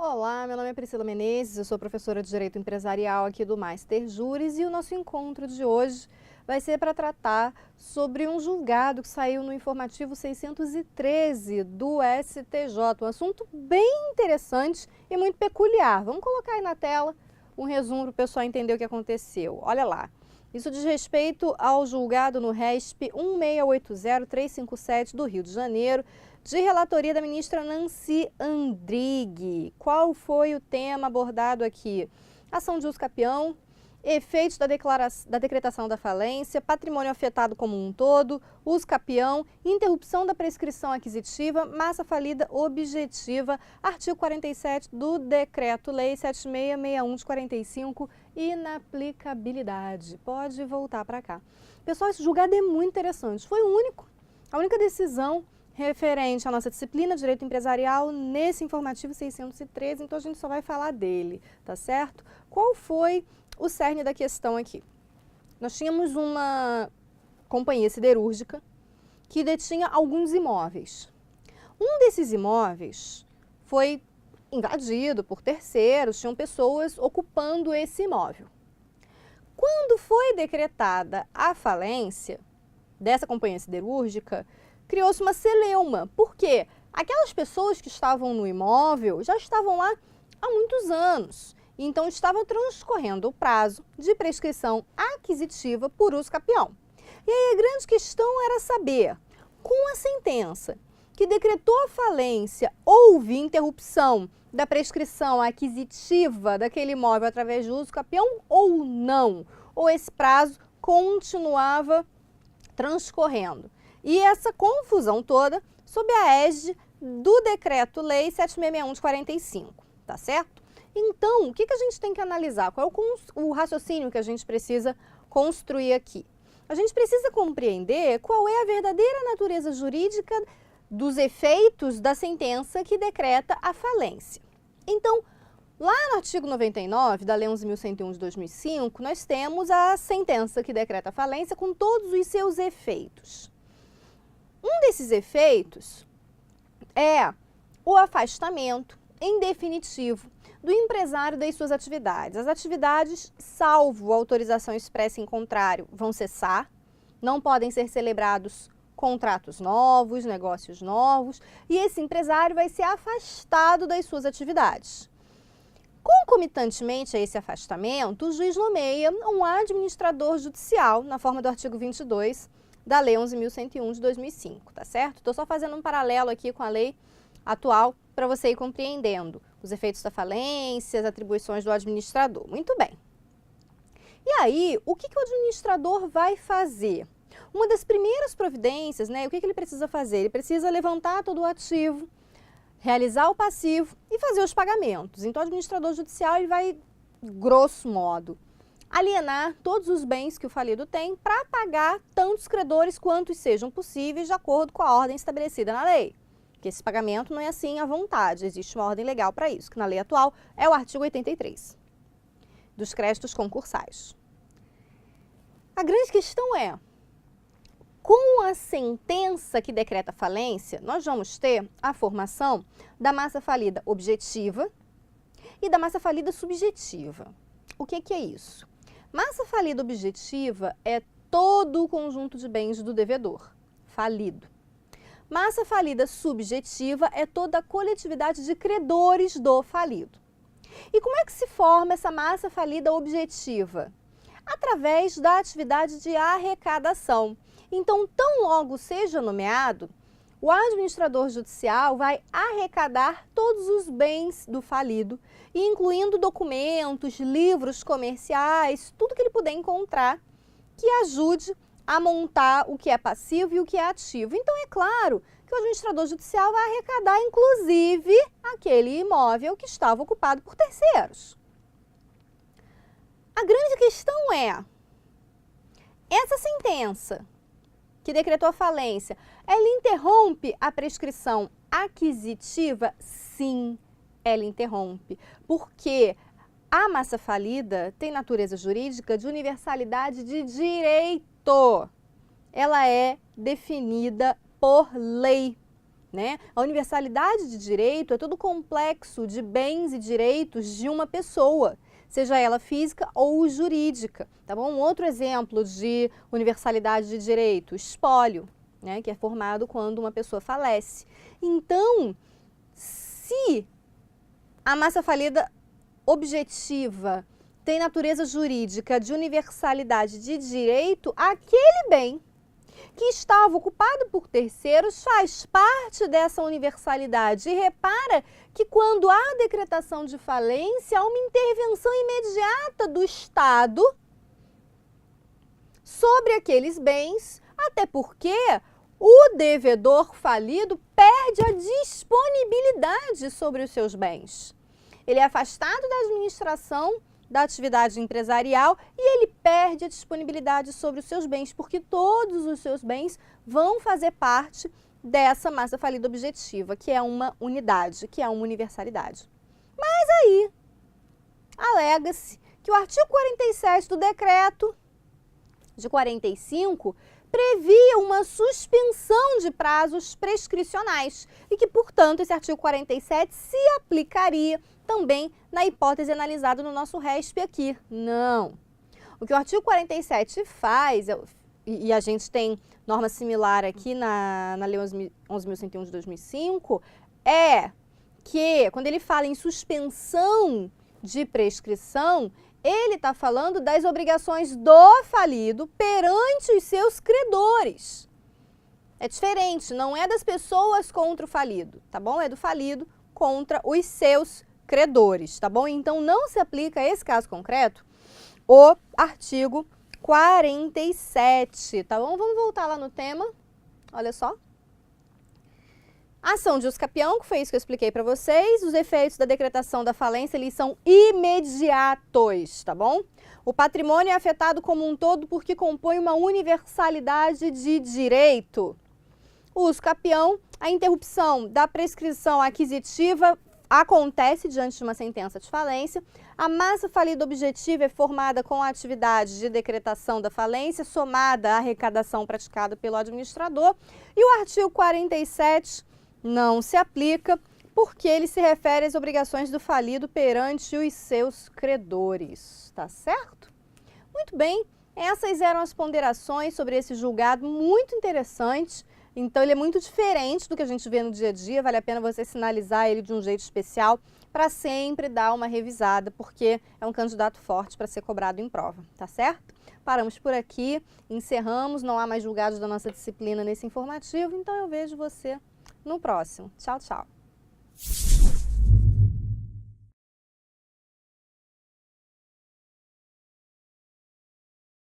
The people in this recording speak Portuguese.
Olá, meu nome é Priscila Menezes, eu sou professora de Direito Empresarial aqui do Master Juris e o nosso encontro de hoje vai ser para tratar sobre um julgado que saiu no informativo 613 do STJ, um assunto bem interessante e muito peculiar. Vamos colocar aí na tela um resumo para o pessoal entender o que aconteceu. Olha lá. Isso diz respeito ao julgado no RESP 1680357 do Rio de Janeiro, de relatoria da ministra Nancy Andrighi. Qual foi o tema abordado aqui? Ação de uso capião, efeitos da decretação da falência, patrimônio afetado como um todo, uso capião, interrupção da prescrição aquisitiva, massa falida objetiva, artigo 47 do Decreto-Lei 7661 de 45, inaplicabilidade. Pode voltar para cá. Pessoal, esse julgado é muito interessante. Foi a única decisão referente à nossa disciplina de Direito Empresarial nesse informativo 613, então a gente só vai falar dele, tá certo? Qual foi o cerne da questão aqui? Nós tínhamos uma companhia siderúrgica que detinha alguns imóveis. Um desses imóveis foi invadido por terceiros, tinham pessoas ocupando esse imóvel. Quando foi decretada a falência dessa companhia siderúrgica, criou-se uma celeuma. Por quê? Aquelas pessoas que estavam no imóvel já estavam lá há muitos anos. Então, estava transcorrendo o prazo de prescrição aquisitiva por uso capião. E aí a grande questão era saber, com a sentença que decretou a falência, houve interrupção da prescrição aquisitiva daquele imóvel através de uso capião ou não? Ou esse prazo continuava transcorrendo? E essa confusão toda sob a égide do Decreto-Lei 7661 de 45, tá certo? Então, o que a gente tem que analisar? Qual é o raciocínio que a gente precisa construir aqui? A gente precisa compreender qual é a verdadeira natureza jurídica dos efeitos da sentença que decreta a falência. Então, lá no artigo 99 da Lei 11.101 de 2005, nós temos a sentença que decreta a falência com todos os seus efeitos. Um desses efeitos é o afastamento, em definitivo, do empresário das suas atividades. As atividades, salvo autorização expressa em contrário, vão cessar, não podem ser celebrados contratos novos, negócios novos, e esse empresário vai ser afastado das suas atividades. Concomitantemente a esse afastamento, o juiz nomeia um administrador judicial, na forma do artigo 22 da Lei 11.101 de 2005, tá certo? Estou só fazendo um paralelo aqui com a lei atual para você ir compreendendo os efeitos da falência, as atribuições do administrador. Muito bem. E aí, o que o administrador vai fazer? Uma das primeiras providências, né, o que ele precisa fazer? Ele precisa levantar todo o ativo, realizar o passivo e fazer os pagamentos. Então, o administrador judicial ele vai, grosso modo, alienar todos os bens que o falido tem para pagar tantos credores quantos sejam possíveis de acordo com a ordem estabelecida na lei. Porque esse pagamento não é assim à vontade, existe uma ordem legal para isso, que na lei atual é o artigo 83 dos créditos concursais. A grande questão é, com a sentença que decreta a falência, nós vamos ter a formação da massa falida objetiva e da massa falida subjetiva. O que é isso? Massa falida objetiva é todo o conjunto de bens do devedor, falido. Massa falida subjetiva é toda a coletividade de credores do falido. E como é que se forma essa massa falida objetiva? Através da atividade de arrecadação. Então, tão logo seja nomeado, o administrador judicial vai arrecadar todos os bens do falido, incluindo documentos, livros comerciais, tudo que ele puder encontrar que ajude a montar o que é passivo e o que é ativo. Então, é claro que o administrador judicial vai arrecadar, inclusive, aquele imóvel que estava ocupado por terceiros. A grande questão é, essa sentença que decretou a falência, ela interrompe a prescrição aquisitiva? Sim, ela interrompe, porque a massa falida tem natureza jurídica de universalidade de direito. Ela é definida por lei, né? A universalidade de direito é todo o complexo de bens e direitos de uma pessoa, seja ela física ou jurídica, tá bom? Um outro exemplo de universalidade de direito, espólio, né? Que é formado quando uma pessoa falece. Então, se a massa falida objetiva tem natureza jurídica de universalidade de direito, aquele bem que estava ocupado por terceiros faz parte dessa universalidade. E repara que quando há decretação de falência, há uma intervenção imediata do Estado sobre aqueles bens, até porque o devedor falido perde a disponibilidade sobre os seus bens. Ele é afastado da administração da atividade empresarial e ele perde a disponibilidade sobre os seus bens, porque todos os seus bens vão fazer parte dessa massa falida objetiva, que é uma unidade, que é uma universalidade. Mas aí, alega-se que o artigo 47 do decreto de 45 previa uma suspensão de prazos prescricionais e que, portanto, esse artigo 47 se aplicaria também na hipótese analisada no nosso RESP aqui. Não. O que o artigo 47 faz, e a gente tem norma similar aqui na Lei 11.101 de 2005, é que quando ele fala em suspensão de prescrição, ele está falando das obrigações do falido perante os seus credores. É diferente, não é das pessoas contra o falido, tá bom? É do falido contra os seus credores, tá bom? Então, não se aplica a esse caso concreto o artigo 47, tá bom? Vamos voltar lá no tema, olha só. Ação de usucapião, que foi isso que eu expliquei para vocês. Os efeitos da decretação da falência, eles são imediatos, tá bom? O patrimônio é afetado como um todo porque compõe uma universalidade de direito. O usucapião, a interrupção da prescrição aquisitiva acontece diante de uma sentença de falência. A massa falida objetiva é formada com a atividade de decretação da falência, somada à arrecadação praticada pelo administrador. E o artigo 47 não se aplica porque ele se refere às obrigações do falido perante os seus credores, tá certo? Muito bem, essas eram as ponderações sobre esse julgado, muito interessante. Então, ele é muito diferente do que a gente vê no dia a dia, vale a pena você sinalizar ele de um jeito especial para sempre dar uma revisada, porque é um candidato forte para ser cobrado em prova, tá certo? Paramos por aqui, encerramos, não há mais julgados da nossa disciplina nesse informativo, então eu vejo você no próximo. Tchau, tchau!